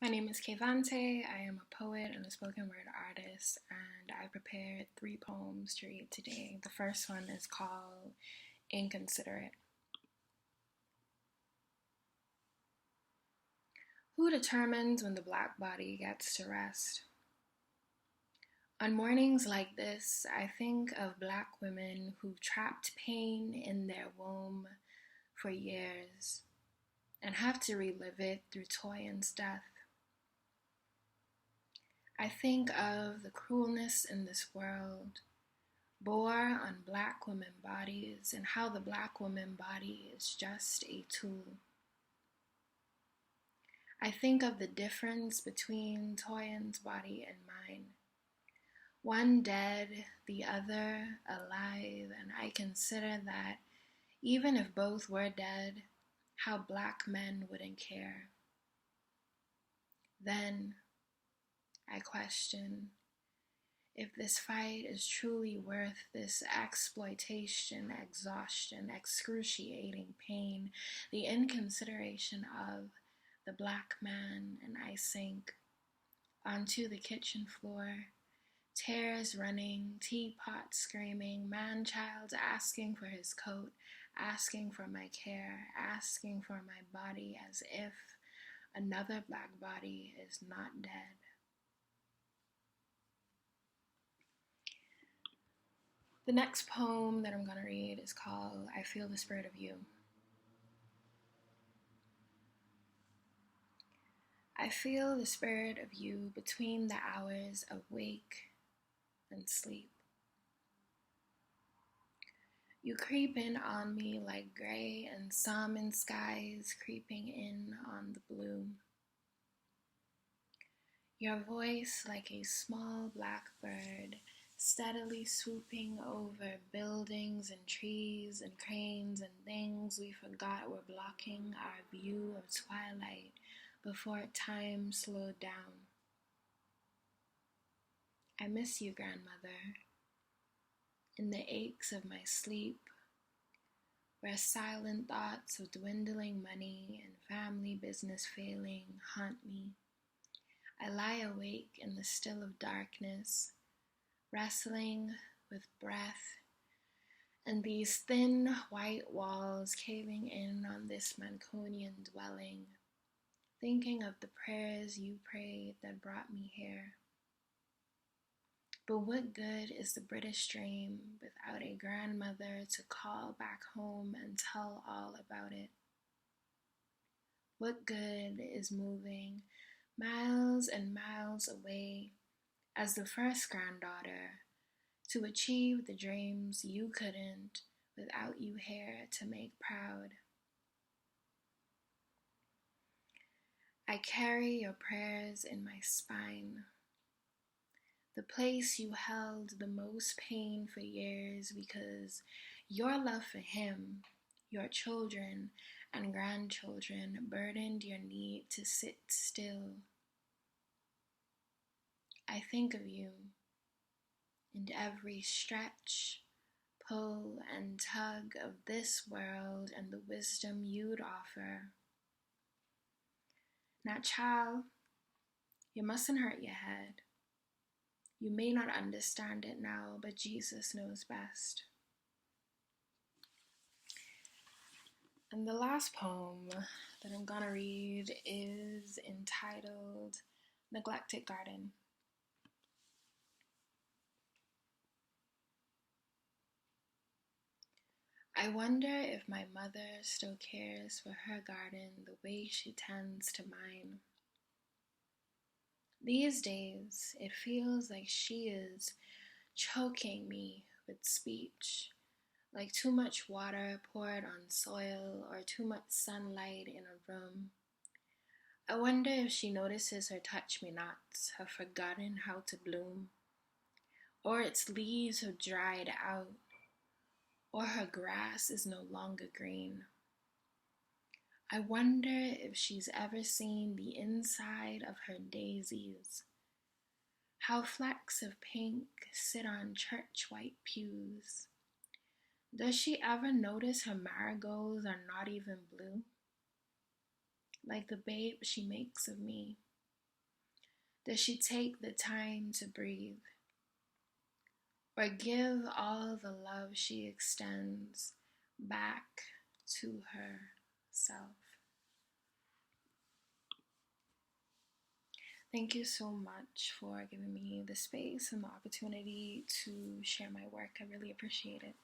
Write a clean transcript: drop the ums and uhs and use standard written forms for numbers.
My name is Kevante. I am a poet and a spoken word artist, and I prepared 3 poems to read today. The first one is called Inconsiderate. Who determines when the black body gets to rest? On mornings like this, I think of black women who've trapped pain in their womb for years and have to relive it through Toyan's death. I think of the cruelness in this world bore on black women bodies and how the black woman body is just a tool. I think of the difference between Toyan's body and mine. One dead, the other alive, and I consider that even if both were dead, how black men wouldn't care. Then I question if this fight is truly worth this exploitation, exhaustion, excruciating pain, the inconsideration of the black man, and I sink onto the kitchen floor, tears running, teapot screaming, man-child asking for his coat, asking for my care, asking for my body as if another black body is not dead. The next poem that I'm going to read is called I Feel the Spirit of You. I feel the spirit of you between the hours of wake and sleep. You creep in on me like gray and salmon skies creeping in on the blue. Your voice like a small black bird steadily swooping over buildings and trees and cranes and things we forgot were blocking our view of twilight before time slowed down. I miss you, grandmother, in the aches of my sleep, where silent thoughts of dwindling money and family business failing haunt me. I lie awake in the still of darkness, wrestling with breath and these thin white walls caving in on this Mancunian dwelling, thinking of the prayers you prayed that brought me here. But what good is the British dream without a grandmother to call back home and tell all about it? What good is moving miles and miles away as the first granddaughter to achieve the dreams you couldn't without you here to make proud? I carry your prayers in my spine, the place you held the most pain for years because your love for him, your children and grandchildren burdened your need to sit still. I think of you in every stretch, pull, and tug of this world and the wisdom you'd offer. Now, child, you mustn't hurt your head. You may not understand it now, but Jesus knows best. And the last poem that I'm gonna read is entitled Neglected Garden. I wonder if my mother still cares for her garden the way she tends to mine. These days, it feels like she is choking me with speech, like too much water poured on soil or too much sunlight in a room. I wonder if she notices her touch-me-nots have forgotten how to bloom, or its leaves have dried out, or her grass is no longer green. I wonder if she's ever seen the inside of her daisies, how flecks of pink sit on church white pews. Does she ever notice her marigolds are not even blue? Like the babe she makes of me, Does she take the time to breathe? Or give all the love she extends back to herself? Thank you so much for giving me the space and the opportunity to share my work. I really appreciate it.